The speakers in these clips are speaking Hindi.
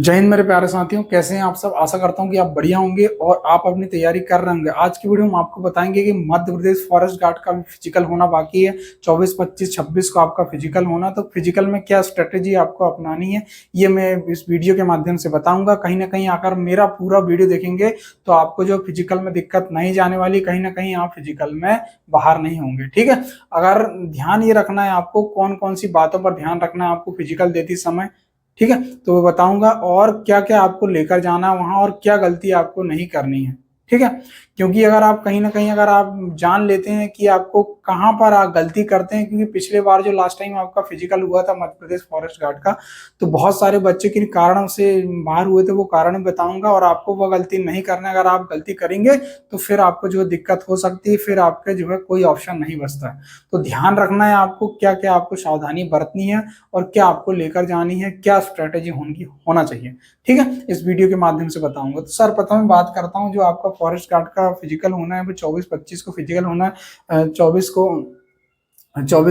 जय हिंद मेरे प्यारे साथियों, कैसे हैं आप सब। आशा करता हूं कि आप बढ़िया होंगे और आप अपनी तैयारी कर रहे होंगे। आज की वीडियो में आपको बताएंगे कि मध्य प्रदेश फॉरेस्ट गार्ड का भी फिजिकल होना बाकी है। 24, 25, 26 को आपका फिजिकल होना। तो फिजिकल में क्या स्ट्रेटेजी आपको अपनानी है, ये मैं इस वीडियो के माध्यम से बताऊंगा। कहीं ना कहीं अगर मेरा पूरा वीडियो देखेंगे तो आपको जो फिजिकल में दिक्कत नहीं जाने वाली, कहीं ना कहीं आप फिजिकल में बाहर नहीं होंगे। ठीक है, अगर ध्यान ये रखना है आपको कौन कौन सी बातों पर ध्यान रखना है आपको फिजिकल देते समय, ठीक है, तो वो बताऊंगा। और क्या क्या आपको लेकर जाना है वहां और क्या गलती आपको नहीं करनी है। ठीक है, क्योंकि अगर आप कहीं ना कहीं अगर आप जान लेते हैं कि आपको कहां पर आप गलती करते हैं, क्योंकि पिछले बार जो लास्ट टाइम आपका फिजिकल हुआ था मध्य प्रदेश फॉरेस्ट गार्ड का, तो बहुत सारे बच्चे किन कारणों से बाहर हुए थे वो कारण बताऊंगा और आपको वो गलती नहीं करना है। अगर आप गलती करेंगे तो फिर आपको जो दिक्कत हो सकती है, फिर आपके जो है कोई ऑप्शन नहीं बचता है। तो ध्यान रखना है आपको क्या क्या आपको सावधानी बरतनी है और क्या आपको लेकर जानी है, क्या स्ट्रेटेजी होगी होना चाहिए। ठीक है, इस वीडियो के माध्यम से बताऊंगा। तो सर्वप्रथम बात करता हूं, जो आपका फॉरेस्ट गार्ड का फिजिकल होना है वो 24-25 को फिजिकल होना है। 24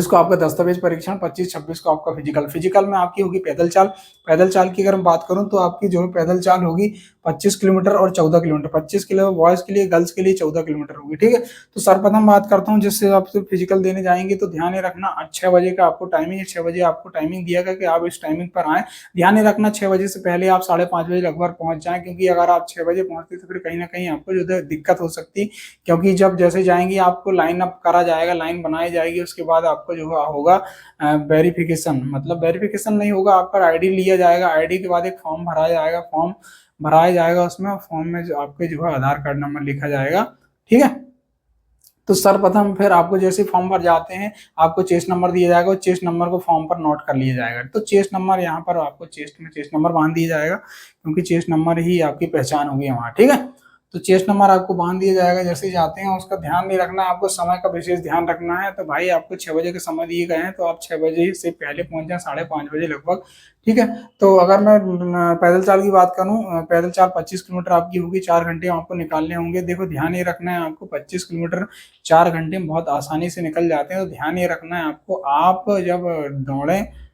को आपका दस्तावेज परीक्षण, 25-26 को आपका फिजिकल। फिजिकल में आपकी होगी पैदल चाल। पैदल चाल की अगर मैं बात करूं तो आपकी जो है पैदल चाल होगी 25 किलोमीटर और 14 किलोमीटर। 25 किलो बॉयज के लिए, गर्ल्स के लिए 14 किलोमीटर होगी। ठीक है, तो सर्वप्रथम बात करता हूं, जिससे आप फिजिकल देने जाएंगे तो ध्यान ये रखना 6 बजे का आपको टाइमिंग है। 6 बजे आपको टाइमिंग दिया गया कि आप इस टाइमिंग पर आए। ध्यान ये रखना 6 बजे से पहले आप 5:30 बजे लगभग पहुंच जाएं, क्योंकि अगर आप 6 बजे पहुंचते तो फिर कहीं ना कहीं आपको जो है दिक्कत हो सकती है। क्योंकि जब जैसे जाएंगे आपको लाइन अप करा जाएगा, लाइन बनाई जाएगी, उसके बाद आपको जो होगा वेरिफिकेशन। मतलब वेरिफिकेशन नहीं होगा, आपका आईडी लिया जाएगा। आईडी के बाद एक फॉर्म भरा जाएगा। फॉर्म भराया जाएगा, उसमें फॉर्म में जो आपके जो है आधार कार्ड नंबर लिखा जाएगा। ठीक है, तो सर्वप्रथम फिर आपको जैसे फॉर्म भर जाते हैं आपको चेस्ट नंबर दिया जाएगा और चेस्ट नंबर को फॉर्म पर नोट कर लिया जाएगा। तो चेस्ट नंबर यहाँ पर आपको चेस्ट में चेस्ट नंबर बांध दिया जाएगा, क्योंकि चेस्ट नंबर ही आपकी पहचान होगी वहाँ। ठीक है, तो चेस्ट नंबर आपको बांध दिया जाएगा जैसे ही जाते हैं। उसका ध्यान नहीं रखना है आपको, समय का विशेष ध्यान रखना है। तो भाई आपको 6 बजे के समय दिए गए हैं, तो आप 6 बजे से पहले पहुंच जाए, 5:30 बजे लगभग। ठीक है, तो अगर मैं पैदल चाल की बात करूं, पैदल चाल 25 किलोमीटर आपकी होगी। 4 घंटे आपको निकालने होंगे। देखो ध्यान ये रखना है आपको, 25 किलोमीटर 4 घंटे में बहुत आसानी से निकल जाते हैं। तो ध्यान ये रखना है आपको, आप जब दौड़ें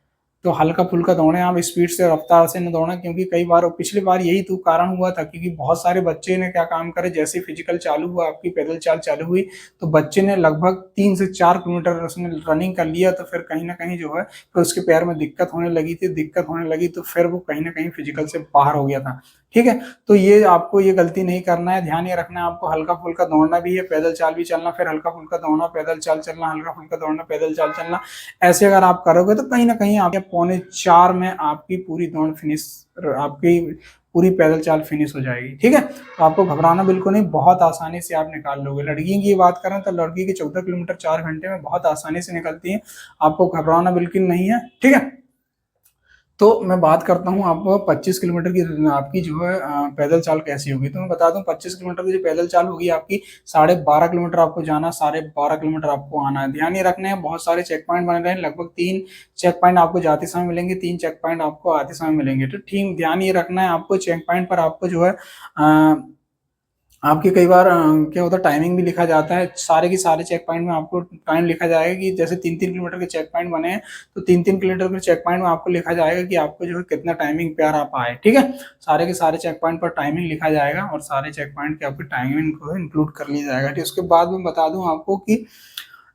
तो हल्का फुल्का दौड़े, आप स्पीड से रफ्तार से न दौड़ें। क्योंकि कई बार पिछली बार यही तो कारण हुआ था, क्योंकि बहुत सारे बच्चे ने क्या काम करे, जैसे फिजिकल चालू हुआ, आपकी पैदल चाल चालू हुई, तो बच्चे ने लगभग 3 से 4 किलोमीटर उसने रनिंग कर लिया। तो फिर कहीं ना कहीं जो है फिर उसके पैर में दिक्कत होने लगी थी। दिक्कत होने लगी तो फिर वो कहीं ना कहीं फिजिकल से बाहर हो गया था। ठीक है, तो ये आपको ये गलती नहीं करना है। ध्यान ये रखना है आपको, हल्का फुल्का दौड़ना भी है, पैदल चाल भी चलना, फिर हल्का फुल्का दौड़ना, पैदल चाल चलना, हल्का फुल्का दौड़ना, पैदल चाल चलना। ऐसे अगर आप करोगे तो कहीं ना कहीं आप 3:45 में आपकी पूरी दौड़ फिनिश, आपकी पूरी पैदल चाल फिनिश हो जाएगी। ठीक है, तो आपको घबराना बिल्कुल नहीं, बहुत आसानी से आप निकाल लोगे। लड़की की बात करें तो लड़की की 14 किलोमीटर 4 घंटे में बहुत आसानी से निकलती है। आपको घबराना बिल्कुल नहीं है। ठीक है, तो मैं बात करता हूँ आपको 25 किलोमीटर की आपकी जो है पैदल चाल कैसी होगी। तो मैं बता दूं 25 किलोमीटर की जो पैदल चाल होगी आपकी, 12.5 किलोमीटर आपको जाना, 12.5 किलोमीटर आपको आना है। ध्यान ये रखना है, बहुत सारे चेक पॉइंट बने रहे हैं। लगभग 3 चेक पॉइंट आपको जाते समय मिलेंगे, 3 चेक पॉइंट आपको आते समय मिलेंगे। तो ठीक ध्यान ये रखना है आपको, चेक पॉइंट पर आपको जो है आपके कई बार क्या होता है, टाइमिंग भी लिखा जाता है। सारे के सारे चेक पॉइंट में आपको टाइम लिखा जाएगा कि जैसे 3-3 किलोमीटर के चेक पॉइंट बने हैं, तो 3-3 किलोमीटर के चेक पॉइंट में आपको लिखा जाएगा कि आपको जो है कितना टाइमिंग पे आप आए। ठीक है, सारे के सारे चेक पॉइंट पर टाइमिंग लिखा जाएगा और सारे चेक पॉइंट के आपकी टाइमिंग को इंक्लूड कर लिया जाएगा। ठीक, उसके बाद मैं बता दूं आपको कि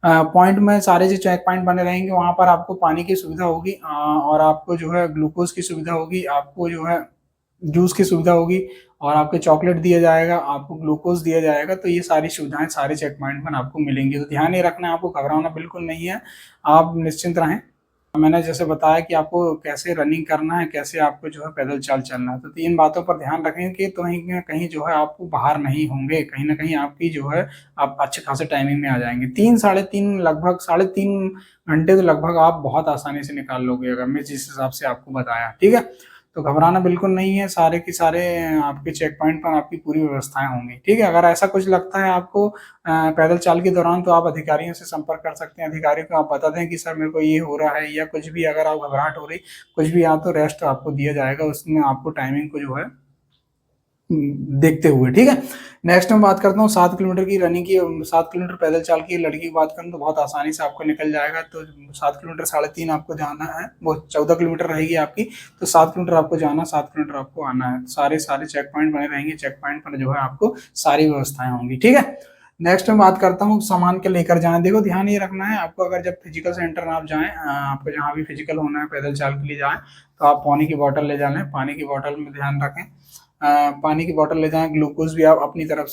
पॉइंट में सारे जो चेक पॉइंट बने रहेंगे वहां पर आपको पानी की सुविधा होगी, और आपको जो है ग्लूकोज की सुविधा होगी, आपको जो है जूस की सुविधा होगी, और आपको चॉकलेट दिया जाएगा, आपको ग्लूकोज दिया जाएगा। तो ये सारी सुविधाएं सारे चेक पॉइंट पर आपको मिलेंगी। तो ध्यान ये रखना है, आपको घबराना बिल्कुल नहीं है, आप निश्चिंत रहें। मैंने जैसे बताया कि आपको कैसे रनिंग करना है, कैसे आपको जो है पैदल चाल चलना है, तो 3 बातों पर ध्यान रखेंगे तो कहीं ना कहीं जो है आपको बाहर नहीं होंगे। कहीं ना कहीं आपकी जो है आप अच्छे खासे टाइमिंग में आ जाएंगे। 3-3.5 लगभग 3.5 घंटे तो लगभग आप बहुत आसानी से निकाल लोगे, अगर मैं जिस हिसाब से आपको बताया। ठीक है, तो घबराना बिल्कुल नहीं है, सारे के सारे आपके चेक पॉइंट पर आपकी पूरी व्यवस्थाएं होंगी। ठीक है, अगर ऐसा कुछ लगता है आपको पैदल चाल के दौरान, तो आप अधिकारियों से संपर्क कर सकते हैं। अधिकारी को आप बता दें कि सर मेरे को ये हो रहा है, या कुछ भी अगर आप घबराहट हो रही कुछ भी, या तो रेस्ट आपको दिया जाएगा, उसमें आपको टाइमिंग को जो है देखते हुए, ठीक है। नेक्स्ट मैं बात करता हूँ 7 किलोमीटर की रनिंग की, 7 किलोमीटर पैदल चाल की लड़की की बात करूँ तो बहुत आसानी से आपको निकल जाएगा। तो 7 किलोमीटर 3.5 आपको जाना है, वो 14 किलोमीटर रहेगी आपकी। तो 7 किलोमीटर आपको जाना, 7 किलोमीटर आपको आना है। सारे सारे चेक पॉइंट बने रहेंगे, चेक पॉइंट पर जो है आपको सारी व्यवस्थाएं होंगी, ठीक है। नेक्स्ट मैं बात करता हूँ सामान के लेकर जाएं। देखो ध्यान ये रखना है आपको, अगर जब फिजिकल सेंटर आप जाएं, आपको जहाँ भी फिजिकल होना है पैदल चाल के लिए जाएं, तो आप पानी की बोतल ले जाना है। पानी की बोतल में ध्यान रखें, पानी की बोतल ले जाएं। ग्लूकोज भी आप अपनी तरफ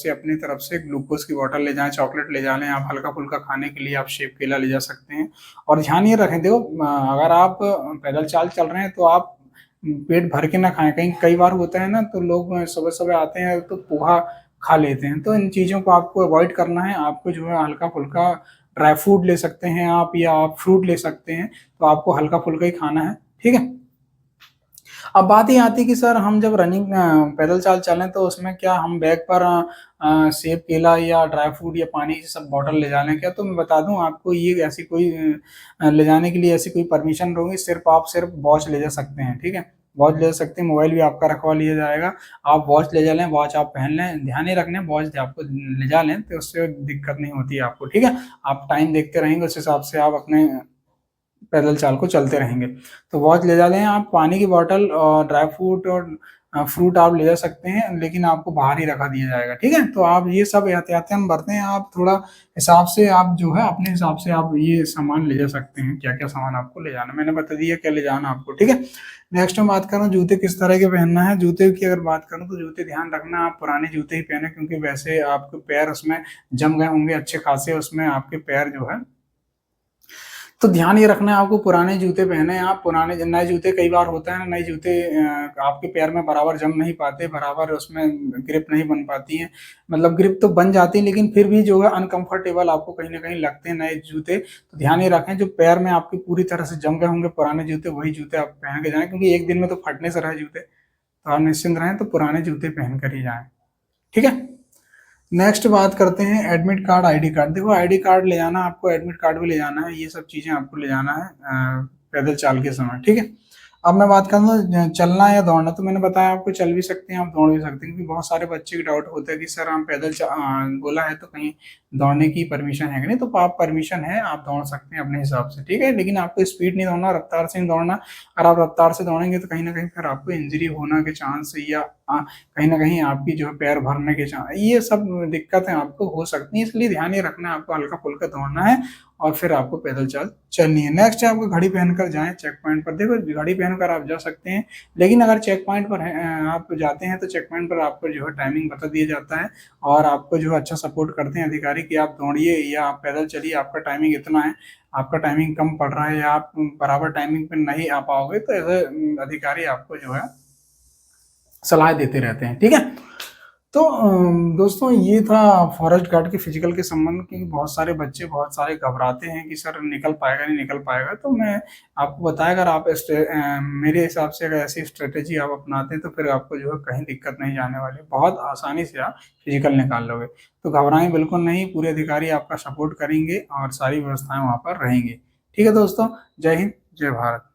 से ग्लूकोज की बोतल ले जाएं। चॉकलेट ले जाएं। आप हल्का फुल्का खाने के लिए आप सेब केला ले जा सकते हैं। और ध्यान ये रखें, देखो अगर आप पैदल चाल चल रहे हैं तो आप पेट भर के ना खाएं। कहीं कई बार होता है ना, तो लोग सुबह सुबह आते हैं तो पोहा खा लेते हैं। तो इन चीज़ों को आपको अवॉइड करना है। आपको जो है हल्का फुल्का ड्राई फ्रूट ले सकते हैं आप, या आप फ्रूट ले सकते हैं। तो आपको हल्का फुल्का ही खाना है, ठीक है। अब बात ये आती है कि सर हम जब रनिंग पैदल चाल चलें तो उसमें क्या हम बैग पर सेब केला या ड्राई फ्रूट या पानी की सब बॉटल ले जा लें क्या? तो मैं बता दूं आपको, ये ऐसी कोई ले जाने के लिए ऐसी कोई परमिशन नहीं होगी। सिर्फ आप सिर्फ वॉच ले जा सकते हैं, ठीक है। वॉच ले जा सकते हैं, मोबाइल भी आपका रखवा लिया जाएगा। आप वॉच ले जा लें, वॉच आप पहन लें। ध्यान ही रखना, वॉच आपको ले जा लें तो उससे दिक्कत नहीं होती है आपको, ठीक है। आप टाइम देखते रहेंगे, उस हिसाब से आप अपने पैदल चाल को चलते रहेंगे। तो वॉच ले जाते हैं आप, पानी की बॉटल और ड्राई फ्रूट और फ्रूट आप ले जा सकते हैं, लेकिन आपको बाहर ही रखा दिया जाएगा, ठीक है। तो आप ये सब एहतियातन बरतें। आप थोड़ा हिसाब से आप जो है अपने हिसाब से आप ये सामान ले जा सकते हैं। क्या क्या सामान आपको ले जाना, मैंने बता दिया क्या ले जाना आपको, ठीक है। नेक्स्ट मैं बात करूँ जूते किस तरह के पहनना है। जूते की अगर बात करूँ तो जूते ध्यान रखना आप पुराने जूते ही पहने, क्योंकि वैसे आपके पैर उसमें जम गए होंगे अच्छे खासे, उसमें आपके पैर जो है। तो ध्यान ये रखना है आपको, पुराने जूते पहने आप। पुराने नए जूते कई बार होता है ना, नए जूते आपके पैर में बराबर जम नहीं पाते, बराबर उसमें ग्रिप नहीं बन पाती है। मतलब ग्रिप तो बन जाती है, लेकिन फिर भी जो है अनकंफर्टेबल आपको कहीं ना कहीं लगते हैं नए जूते। तो ध्यान ये रखें, जो पैर में आपके पूरी तरह से जम गए होंगे पुराने जूते, वही जूते आप पहन के जाएं, क्योंकि एक दिन में तो फटने से रहे जूते। तो आप निश्चिंत रहें, तो पुराने जूते पहन कर ही जाएं, ठीक है। नेक्स्ट बात करते हैं एडमिट कार्ड, आईडी कार्ड। देखो आईडी कार्ड ले जाना आपको, एडमिट कार्ड भी ले जाना है, ये सब चीजें आपको ले जाना है पैदल चाल के समय, ठीक है। अब मैं बात करूँ चलना या दौड़ना, तो मैंने बताया आपको चल भी सकते हैं, आप दौड़ भी सकते हैं। क्योंकि बहुत सारे बच्चे की डाउट होता है कि सर हम बोला है तो कहीं दौड़ने की परमिशन है कि नहीं। तो आप परमिशन है, आप दौड़ सकते हैं अपने हिसाब से, ठीक है। लेकिन आपको स्पीड नहीं दौड़ना, रफ्तार से नहीं दौड़ना। अगर आप रफ्तार से दौड़ेंगे तो कहीं ना कहीं फिर आपको इंजरी होना के चांस, या कहीं ना कहीं आपकी जो है पैर भरने के चांस, ये सब दिक्कतें आपको हो सकती हैं। इसलिए ध्यान ये रखना है, आपको हल्का फुल्का दौड़ना है और फिर आपको पैदल चाल चलनी है। नेक्स्ट है आपको घड़ी पहनकर जाएं चेक पॉइंट पर। देखो घड़ी पहनकर आप जा सकते हैं, लेकिन अगर चेक पॉइंट पर आप जाते हैं तो चेक पॉइंट पर आपको जो है टाइमिंग बता दिया जाता है, और आपको जो है अच्छा सपोर्ट करते हैं अधिकारी कि आप दौड़िए या आप पैदल चलिए, आपका टाइमिंग इतना है, आपका टाइमिंग कम पड़ रहा है या आप बराबर टाइमिंग पर नहीं आ पाओगे, तो ऐसे अधिकारी आपको जो है सलाह देते रहते हैं, ठीक है। तो दोस्तों ये था फॉरेस्ट गार्ड के फिजिकल के संबंध की। बहुत सारे बच्चे बहुत सारे घबराते हैं कि सर निकल पाएगा नहीं निकल पाएगा। तो मैं आपको बताया, अगर आप मेरे हिसाब से अगर ऐसी स्ट्रेटेजी आप अपनाते हैं तो फिर आपको जो है कहीं दिक्कत नहीं जाने वाली, बहुत आसानी से आप फिजिकल निकाल लोगे। तो घबराएं बिल्कुल नहीं, पूरे अधिकारी आपका सपोर्ट करेंगे और सारी व्यवस्थाएं वहाँ पर रहेंगी, ठीक है दोस्तों। जय हिंद, जय भारत।